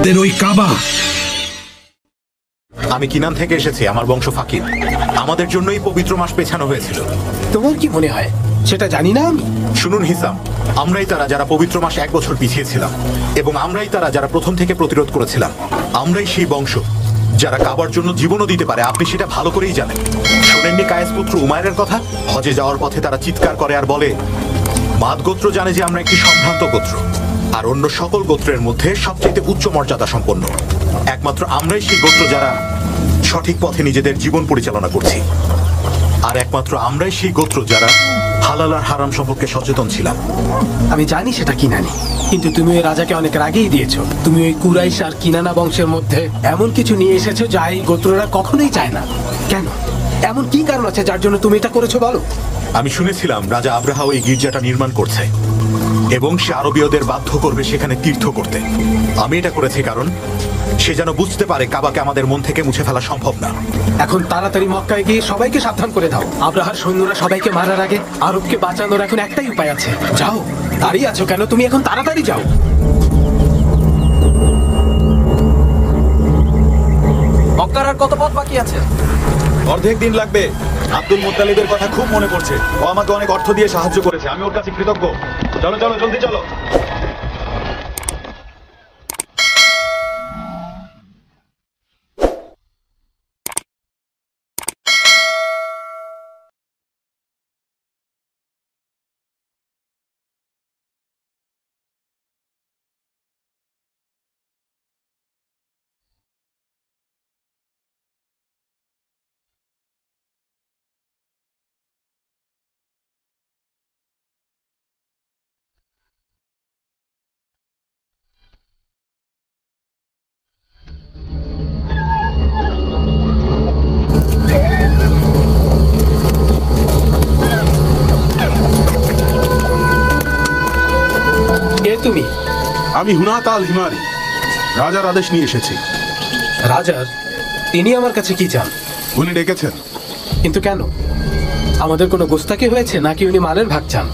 আমাদের ওই কাবা। আমি কিনান থেকে এসেছি, আমার বংশ ফাকির। আমাদের জন্যই পবিত্র মাস পেছানো হয়েছিল। তোমার কি মনে হয় সেটা জানি না আমি? শুনুন হিসাম, আমরাই তারা যারা পবিত্র মাস 1 বছর পিছিয়েছিলাম, এবং আমরাই তারা যারা প্রথম থেকে প্রতিরোধ করেছিলাম। আমরাই সেই বংশ যারা কাবার জন্য জীবনও দিতে পারে। আপনি সেটা ভালো করেই জানেন। শোনেননি কায়েস পুত্র উমায়ের কথা? হজে যাওয়ার পথে তারা চিৎকার করে আর বলে, মাদ গোত্র জানে যে আমরা একটি সম্ভ্রান্ত গোত্র, আর অন্য সকল গোত্রের মধ্যে সবচেয়ে উচ্চ মর্যাদা সম্পন্ন। একমাত্র আমরাই সেই গোত্র যারা সঠিক পথে নিজেদের জীবন পরিচালনা করছি। আর একমাত্র আমরাই সেই গোত্র যারা হালাল আর হারাম সম্পর্কে সচেতন ছিলাম। আমি জানি সেটা কিনানি, কিন্তু তুমি ওই রাজাকে অনেক আগেই দিয়েছো। তুমি ওই কুরাইশ আর কিনানা বংশের মধ্যে এমন কিছু নিয়ে এসেছো যা এই গোত্ররা কখনোই চায় না। কেন? এমন কি কারণ আছে যার জন্য তুমি এটা করেছো বলো? আমি শুনেছিলাম রাজা আব্রাহা এই গির্জাটা নির্মাণ করছে এবং সে আরবীয়দের বাধ্য করবে সেখানে তীর্থ করতে। আমি এটা করেছি কারণ সে যেন বুঝতে পারে কাবাকে আমাদের মন থেকে মুছে ফেলা সম্ভব না। এখন তাড়াতাড়ি মক্কায় গিয়ে সবাইকে সাবধান করে দাও। আব্রাহার সৈন্যরা সবাইকে মারার আগে আরবকে বাঁচানোর এখন একটাই উপায় আছে। যাও, দাঁড়িয়ে আছো কেন? তুমি এখন তাড়াতাড়ি যাও। মক্কার আর কত পথ বাকি আছে? অর্ধেক দিন লাগবে। আব্দুল মুত্তালিবের কথা খুব মনে পড়ছে। ও আমাকে অনেক অর্থ দিয়ে সাহায্য করেছে, আমি ওর কাছে কৃতজ্ঞ। চলো চলো, জলদি চলো। কে তুমি? আমি হুনাত আল হিমারি, রাজার আদেশ নিয়ে এসেছি। রাজার? তিনি আমার কাছে কি চান? উনি ডেকেছেন। কিন্তু কেন? আমাদের কোনো গোস্তাকি হয়েছে নাকি উনি মালের ভাগ চান?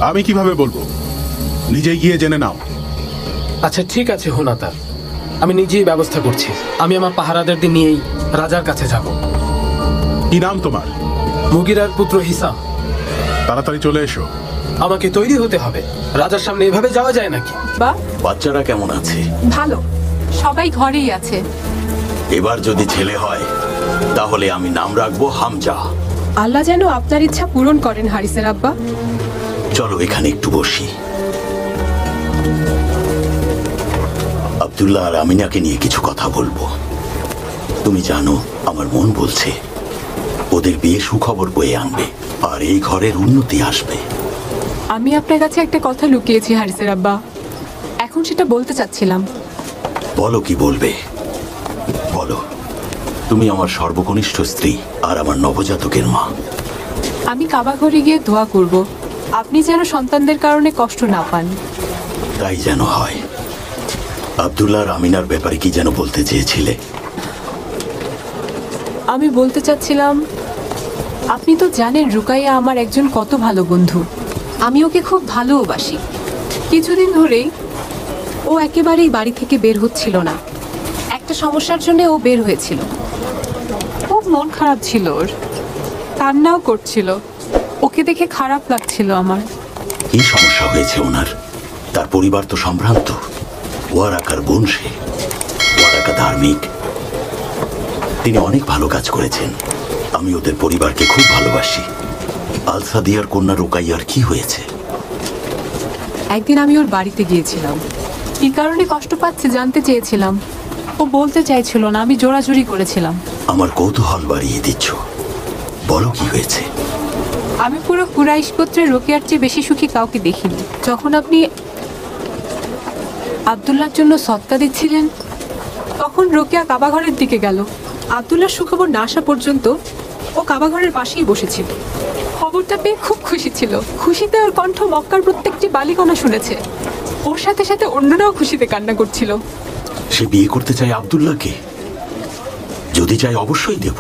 আমি কিভাবে বলবো? নিজেই গিয়ে জেনে নাও। আচ্ছা ঠিক আছে হুনাতার, আমি নিজেই ব্যবস্থা করছি। আমি আমার পাহারাদারদের নিয়েই রাজার কাছে যাব। কি নাম তোমার? মুগিরার পুত্র হিসাম। তাড়াতাড়ি চলে এসো। আমাকে তৈরি হতে হবে। রাজার সামনে এভাবে যাওয়া যায় নাকি? বা বাচ্চারা কেমন আছে? ভালো, সবাই ঘরেই আছে। এবার যদি ছেলে হয় তাহলে আমি নাম রাখবো হামজা। আল্লাহ যেন আপনার ইচ্ছা পূরণ করেন হারিসের আব্বা। চলো এখানে একটু বসি। আব্দুল্লাহ আর আমিনাকে নিয়ে কিছু কথা বলবো। তুমি জানো, আমার মন বলছে ওদের বিয়ে সুখবর বয়ে আনবে আর এই ঘরের উন্নতি আসবে। আমি আপনার কাছে একটা কথা লুকিয়েছি হারিসের আব্বা, এখন সেটা বলতে চাচ্ছিলাম। বলো, কি বলবে বলো। তুমি আমার সর্বকনিষ্ঠ স্ত্রী আর আমার নবজাতকের মা। আমি কাবা ঘরে গিয়ে দোয়া করব আপনি যেন সন্তানদের কারণে কষ্ট না পান। তাই যেন হয়। আব্দুল্লাহ আর আমিনার ব্যাপারে কি যেন বলতে চেয়েছিলে? আমি বলতে চাচ্ছিলাম, আপনি তো জানেন রুকাইয়া আমার একজন কত ভালো বন্ধু। আমি ওকে খুব ভালোবাসি। কিছুদিন ধরেই ও একেবারেই বাড়ি থেকে বের হচ্ছিল না। একটা সমস্যার জন্য ও বের হয়েছিল। খুব মন খারাপ ছিল ওর, কান্নাও করছিল। ওকে দেখে খারাপ লাগছিল আমার। কি সমস্যা হয়েছে ওনার? তার পরিবার তো সম্ভ্রান্ত। ওয়ারাকার বংশে, ওয়ারাকা ধার্মিক। তিনি অনেক ভালো কাজ করেছেন। আমি ওদের পরিবারকে খুব ভালোবাসি। আলসাদিয়ার কন্যা রুকাইয়ার কি হয়েছে? একদিন আমি ওর বাড়িতে গিয়েছিলাম। কি কারণে কষ্ট পাচ্ছে জানতে চেয়েছিলাম। ও বলতে চাইছিল না, আমি জোরাজুরি করেছিলাম। আমার কৌতূহল বাড়িয়ে দিচ্ছ, বলো কি হয়েছে। আমি পুরো কুরাইশ গোত্রের রোকেয়ার চেয়ে বেশি সুখী কাউকে দেখিনি। যখন আপনি আব্দুল্লাহর জন্য সৎকা দিচ্ছিলেন, তখন রোকেয়া কাবাঘরের দিকে গেল। আব্দুল্লাহর সুখবর না আসা পর্যন্ত ও কাবাঘরের পাশেই বসেছিল। খবরটা পেয়ে খুব খুশি ছিল। খুশিতে ওর কণ্ঠ মক্কার প্রত্যেকটি বালিকণা শুনেছে। ওর সাথে সাথে অন্যরাও খুশিতে কান্না করছিল। সে বিয়ে করতে চায় আব্দুল্লাহকে? যদি চাই অবশ্যই দেব।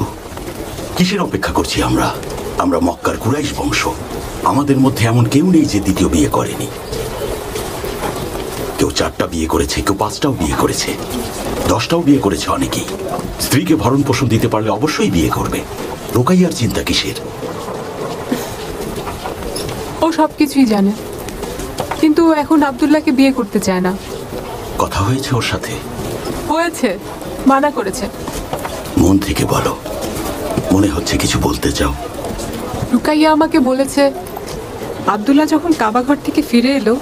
কিসের অপেক্ষা করছি আমরা? আমরা মক্কার কুরাইশ বংশ। আমাদের মধ্যে এমন কেউ নেই যে দ্বিতীয় বিয়ে করেনি। কেউ 4টা বিয়ে করেছে, কেউ 5টাও বিয়ে করেছে, 10টাও বিয়ে করেছে অনেকেই। স্ত্রীকে ভরণ পোষণ দিতে পারলে অবশ্যই বিয়ে করবে। রোকাইয়ার চিন্তা কিসের? ও সব কিছুই জানে, কিন্তু ও এখন আব্দুল্লাহকে বিয়ে করতে চায় না। কথা হয়েছে ওর সাথে? হয়েছে, মানা করেছে। মন থেকে বলো, মনে হচ্ছে কিছু বলতে চাও। রুকাইয়া আমাকে বলেছে আব্দুল্লাহ যখন কাবাঘর থেকে ফিরে এলো,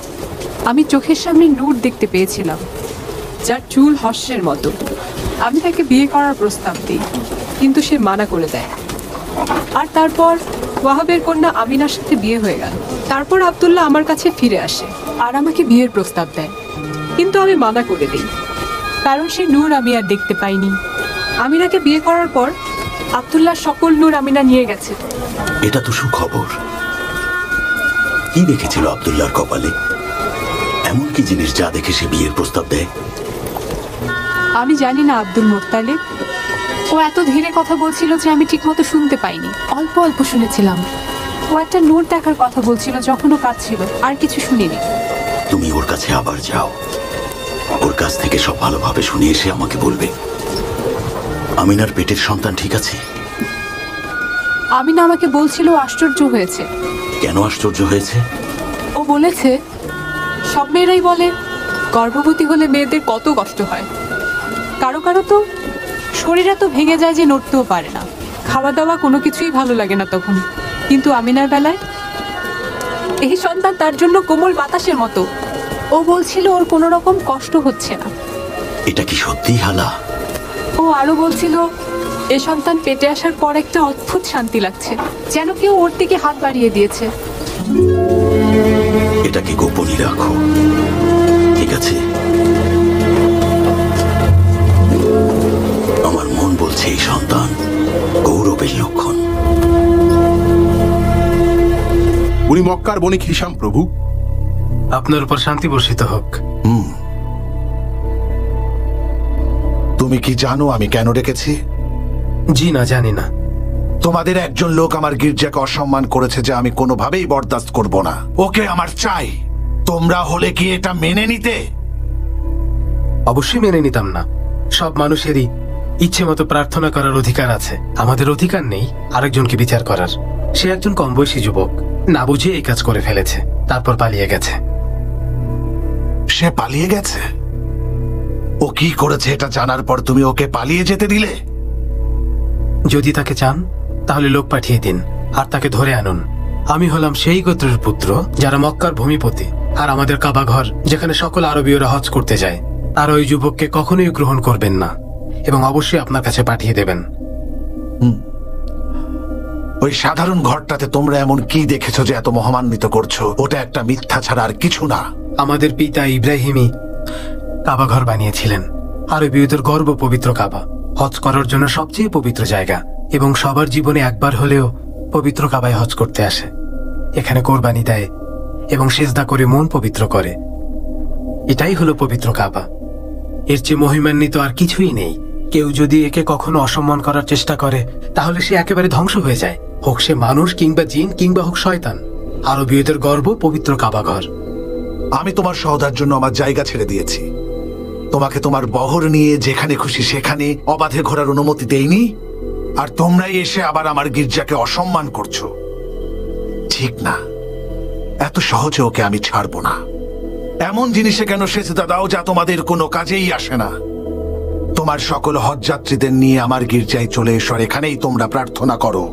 আমি চোখের সামনে নূর দেখতে পেয়েছিলাম, যার চুল হর্ষের মতো। আমি তাকে বিয়ে করার প্রস্তাব দিই, কিন্তু সে মানা করে দেয়। আর তারপর ওয়াহাবের কন্যা আমিনার সাথে বিয়ে হয়ে গেল। তারপর আব্দুল্লাহ আমার কাছে ফিরে আসে আর আমাকে বিয়ের প্রস্তাব দেয়, কিন্তু আমি মানা করে দিই, কারণ সে নূর আমি আর দেখতে পাইনি। আমিনাকে বিয়ে করার পর আব্দুল্লাহ সকল নূর আমিনা নিয়ে গেছে। এটা তো সুখবর। কি দেখেছিল আব্দুল্লাহর কপালে? এমন কি জিনিস যা দেখে সে বিয়ের প্রস্তাব দেয়? আমি জানি না আব্দুল মোত্তালিব। ও এত ধীরে কথা বলছিল যে আমি ঠিকমতো শুনতে পাইনি, অল্প অল্প শুনেছিলাম। ও একটা নূর দেখার কথা বলছিল যখন ও কাঁদছিল, আর কিছু শুনিনি। তুমি ওর কাছে আবার যাও, ওর কাছ থেকে সব ভালোভাবে শুনে এসে আমাকে বলবে। আমিনার পেটের সন্তান ঠিক আছে? আমিনা আমাকে বলছিল আশ্চর্য হয়েছে। কেন আশ্চর্য হয়েছে? ও বলেছে সব মেয়েরাই বলে গর্ভবতী হলে মেয়েদের কত কষ্ট হয়, কারো কারো তো শরীর এত ভেঙে যায় যে নড়তেও পারে না, খাওয়া দাওয়া কোনো কিছুই ভালো লাগে না তখন। কিন্তু আমিনার বেলায় এই সন্তান তার জন্য কোমল বাতাসের মতো। ও বলছিল ওর কোনো রকম কষ্ট হচ্ছে না। এটা কি সত্যি হালা? ও আরো বলছিল এ সন্তান পেটে আসার পর একটা অদ্ভুত শান্তি লাগছে, যেন কেউ ওর দিকে হাত বাড়িয়ে দিয়েছে। এটাকে গোপনই রাখো, ঠিক আছে? আমার মন বলছে এই সন্তান গৌরবের লক্ষণ। উনি মক্কার বণিক হিসাম প্রভু। আপনার উপর শান্তি বর্ষিত হোক। তুমি কি জানো আমি কেন ডেকেছি? জি না, জানি না। তোমাদের একজন লোক আমার গির্জাকে অসম্মান করেছে, যে আমি কোনোভাবেই বরদাস্ত করব না। ওকে আমার চাই। তোমরা হলে কি এটা মেনে নিতে? অবশ্যই মেনে নিতাম না। সব মানুষেরই ইচ্ছে মতো প্রার্থনা করার অধিকার আছে। আমাদের অধিকার নেই আরেকজনকে বিচার করার। সে একজন কম বয়সী যুবক, না বুঝে এই কাজ করে ফেলেছে, তারপর পালিয়ে গেছে। সে পালিয়ে গেছে? ও কি করেছে এটা জানার পর তুমি ওকে পালিয়ে যেতে দিলে? যদি তাকে চান তাহলে লোক পাঠিয়ে দিন আর তাকে ধরে আনুন। আমি হলাম সেই গোত্রের পুত্র যারা মক্কার ভূমিপতি, আর আমাদের কাবাঘর যেখানে সকল আরবীয়রা হজ করতে যায়। আর ওই যুবককে কখনোই গ্রহণ করবেন না এবং অবশ্যই আপনার কাছে পাঠিয়ে দেবেন। ওই সাধারণ ঘরটাতে তোমরা এমন কি দেখেছো যে এত মহামান্বিত করছো? ওটা একটা মিথ্যা ছাড়া আর কিছু না। আমাদের পিতা ইব্রাহিমই কাবাঘর বানিয়েছিলেন। আরবীয়দের গর্ব পবিত্র কাবা, হজ করার জন্য সবচেয়ে পবিত্র জায়গা, এবং সবার জীবনে একবার হলেও পবিত্র কাবায় হজ করতে আসে। এখানে কোরবানি দেয় এবং সিজদা করে মন পবিত্র করে। এটাই হলো পবিত্র কাবা। এর চেয়ে মহিমান্বিত আর কিছুই নেই। কেউ যদি একে কখনো অসম্মান করার চেষ্টা করে তাহলে সে একেবারে ধ্বংস হয়ে যায়, হোক সে মানুষ কিংবা জিন কিংবা হোক শয়তান। আরবীয়দের গর্ব পবিত্র কাবাঘর। আমি তোমার সওদার জন্য আমার জায়গা ছেড়ে দিয়েছি। তোমাকে তোমার বহর নিয়ে যেখানে খুশি সেখানে অবাধে ঘোরার অনুমতি দেইনি, আর তোমরাই এসে আবার আমার গির্জাকে অসম্মান করছো। ঠিক না, এত সহজে ওকে আমি ছাড়বো না। এমন জিনিসে কেন সেজদা দাও যা তোমাদের কোনো কাজেই আসে না? তোমার সকল হজযাত্রীদের নিয়ে আমার গির্জায় চলে এসো, আর এখানেই তোমরা প্রার্থনা করো।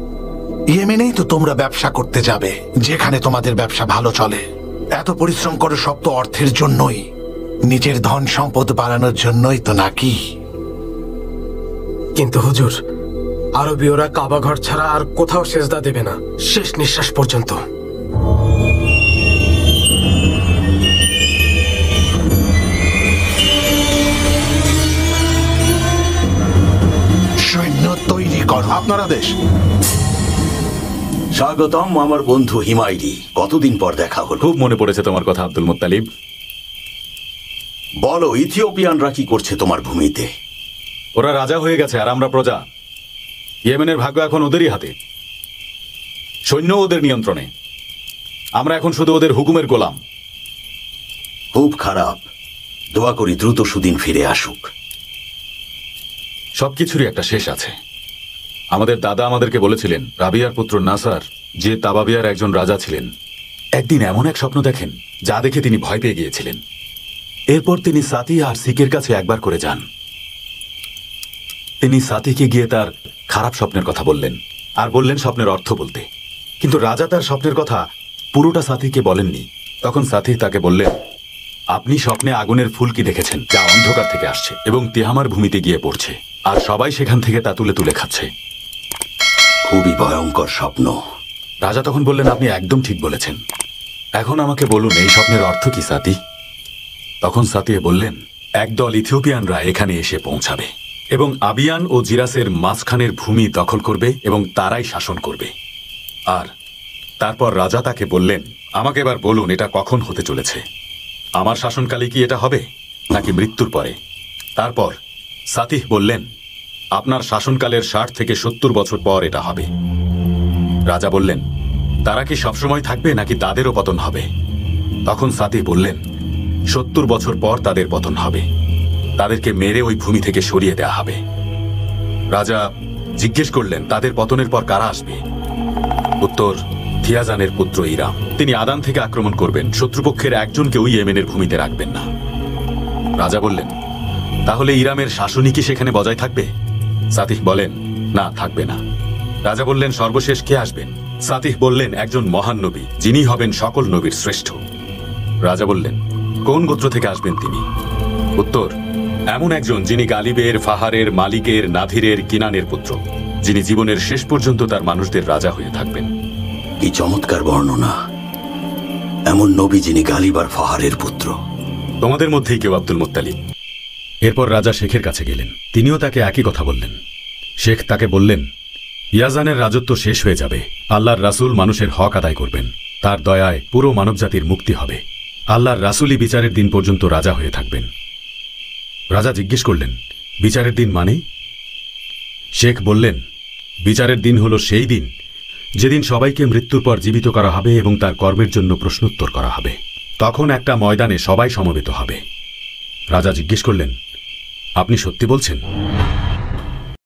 ইয়েমেনেই তো তোমরা ব্যবসা করতে যাবে, যেখানে তোমাদের ব্যবসা ভালো চলে। এত পরিশ্রম করো সব তো অর্থের জন্যই, নিজের ধন সম্পদ বাড়ানোর জন্যই তো নাকি? কিন্তু হুজুর, আরবীয়রা কাবাঘর ছাড়া আর কোথাও সেজদা দেবে না, শেষ নিঃশ্বাস পর্যন্ত। সৈন্য তৈরি করো। আপনার আদেশ। স্বাগতম আমার বন্ধু হিমায়রি। কতদিন পর দেখা হলো। খুব মনে পড়েছে তোমার কথা আব্দুল মুত্তালিব। বলো, ইথিওপিয়ানরা কি করছে তোমার ভূমিতে? ওরা রাজা হয়ে গেছে আর আমরা প্রজা। ইয়েমেনের ভাগ্য এখন ওদেরই হাতে, সৈন্য ওদের নিয়ন্ত্রণে। আমরা এখন শুধু ওদের হুকুমের গোলাম। খুব খারাপ। দোয়া করি দ্রুত সুদিন ফিরে আসুক। সবকিছুরই একটা শেষ আছে। আমাদের দাদা আমাদেরকে বলেছিলেন রাবিয়ার পুত্র নাসার, যে তাবাবিয়ার একজন রাজা ছিলেন, একদিন এমন এক স্বপ্ন দেখেন যা দেখে তিনি ভয় পেয়ে গিয়েছিলেন। এরপর তিনি সাতি আর সিকের কাছে একবার করে যান। তিনি সাতিকে গিয়ে তার খারাপ স্বপ্নের কথা বললেন আর বললেন স্বপ্নের অর্থ বলতে, কিন্তু রাজা তার স্বপ্নের কথা পুরোটা সাথীকে বলেননি। তখন সাথী তাকে বললেন, আপনি স্বপ্নে আগুনের ফুলকি দেখেছেন যা অন্ধকার থেকে আসছে এবং তিহামার ভূমিতে গিয়ে পড়ছে, আর সবাই সেখান থেকে তা তুলে তুলে খাচ্ছে। খুবই ভয়ঙ্কর স্বপ্ন। রাজা তখন বললেন, আপনি একদম ঠিক বলেছেন। এখন আমাকে বলুন এই স্বপ্নের অর্থ কি সাথী? তখন সাথী বললেন, একদল ইথিওপিয়ানরা এখানে এসে পৌঁছাবে এবং আবিয়ান ও জিরাসের মাঝখানের ভূমি দখল করবে এবং তারাই শাসন করবে। আর তারপর রাজা তাকে বললেন, আমাকে এবার বলুন এটা কখন হতে চলেছে? আমার শাসনকালে কি এটা হবে নাকি মৃত্যুর পরে? তারপর সাতিহ বললেন, আপনার শাসনকালের 60 থেকে 70 বছর পর এটা হবে। রাজা বললেন, তারা কি সবসময় থাকবে নাকি তাদেরও পতন হবে? তখন সাতিহ বললেন, 70 বছর পর তাদের পতন হবে। তাদেরকে মেরে ওই ভূমি থেকে সরিয়ে দেওয়া হবে। রাজা জিজ্ঞেস করলেন, তাদের পতনের পর কারা আসবে? উত্তর, থিয়াজানের পুত্র ইরাম। তিনি আদান থেকে আক্রমণ করবেন, শত্রুপক্ষের একজনকেও ইয়েমেনের ভূমিতে রাখবেন না। রাজা বললেন, তাহলে ইরামের শাসনই কি সেখানে বজায় থাকবে? সাতিহ বলেন, না, থাকবে না। রাজা বললেন, সর্বশেষ কে আসবেন? সাতিহ বললেন, একজন মহান নবী, যিনি হবেন সকল নবীর শ্রেষ্ঠ। রাজা বললেন, কোন গোত্র থেকে আসবেন তিনি? উত্তর, এমন একজন যিনি গালিবের, ফাহারের, মালিকের, নাধিরের, কিনানের পুত্র, যিনি জীবনের শেষ পর্যন্ত তার মানুষদের রাজা হয়ে থাকবেন। কি চমৎকার বর্ণনা! এমন নবী যিনি গালিব আর ফাহারের পুত্র। তোমাদের মধ্যেই কেউ আব্দুল মুত্তালিব। এরপর রাজা শেখের কাছে গেলেন, তিনিও তাকে একই কথা বললেন। শেখ তাকে বললেন, ইয়াজানের রাজত্ব শেষ হয়ে যাবে। আল্লাহর রাসূল মানুষের হক আদায় করবেন, তার দয়ায় পুরো মানবজাতির মুক্তি হবে। আল্লাহর রাসূলই বিচারের দিন পর্যন্ত রাজা হয়ে থাকবেন। রাজা জিজ্ঞেস করলেন, বিচারের দিন মানে? শেখ বললেন, বিচারের দিন হলো সেই দিন যেদিন সবাইকে মৃত্যুর পর জীবিত করা হবে এবং তার কর্মের জন্য প্রশ্নোত্তর করা হবে। তখন একটা ময়দানে সবাই সমবেত হবে। রাজা জিজ্ঞেস করলেন, আপনি সত্যি বলছেন?